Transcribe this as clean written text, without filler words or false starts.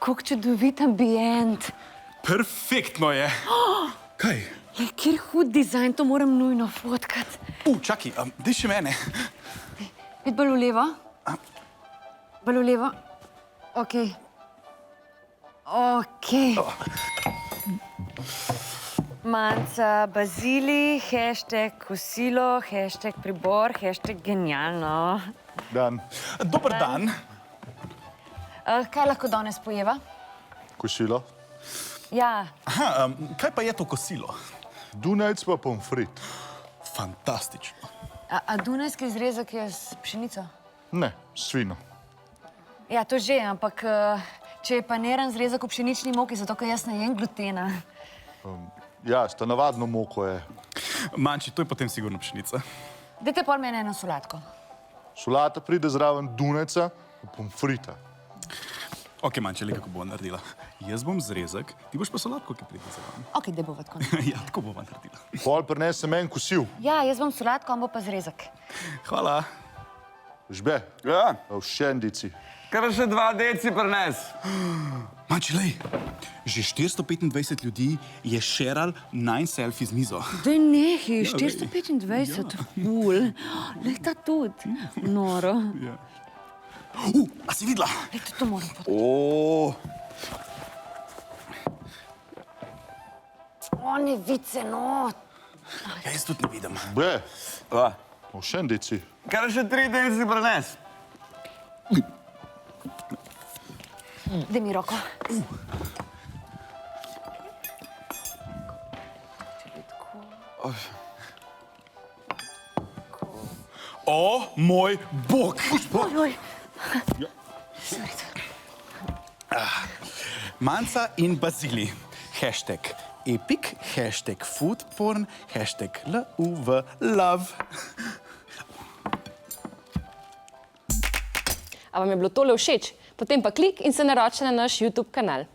kako čudovit ambient. Perfektno je. Kaj? Kjer hud dizajn, to moram nujno fotkati. Čakaj, daj še mene. Pet bolj v levo. Bolj v levo. Okej. Manca, Bazili, hashtag kosilo, hashtag pribor, hashtag genialno. Dan. Dober dan. Kaj lahko danes pojeva? Kosilo. Ja, Aha, kaj pa je to kosilo? Dunajc pa pomfrit. Fantastično. a dunajski zrezek je s pšenico? Ne, svino. Ja, to že, ampak če je paniran zrezek v pšenični moki, zato ker jaz ne jem glutena. Ja, sta navadno moko je. Manči, to je potem sigurno pšenica. Dajte pol mene eno solatko. Solata pride zraven dunajca pa pomfrita. Ok, Manči, le kako bova naredila. Jaz bom zrezek, ti boš pa solatko, ki pride zraven. Ok, daj bova tako. Ja, tako bova naredila. Pol prinese meni kosil. Ja, jaz bom solatko, on bo pa zrezek. Hvala. Žbe, Ja, v šendici. kar še 2 deci prines. Manči, lej, že 425 ljudi je šeral najn selfie z mizo. Daj nehi, Ja, 425, ful. Lej ta tudi. Noro. A si videla? Lej, to moram pot. Oni vice, no. Ja, jaz tudi ne vidim. Žbe, Va, v šendici. kar še 3 deci prines. Daj mi roko. O, moj bog! Oj. Manca in Bazili. Hashtag epic, hashtag foodporn, hashtag love. A vam je bilo tole všeč? Potem pa klik in se naroči na naš YouTube kanal.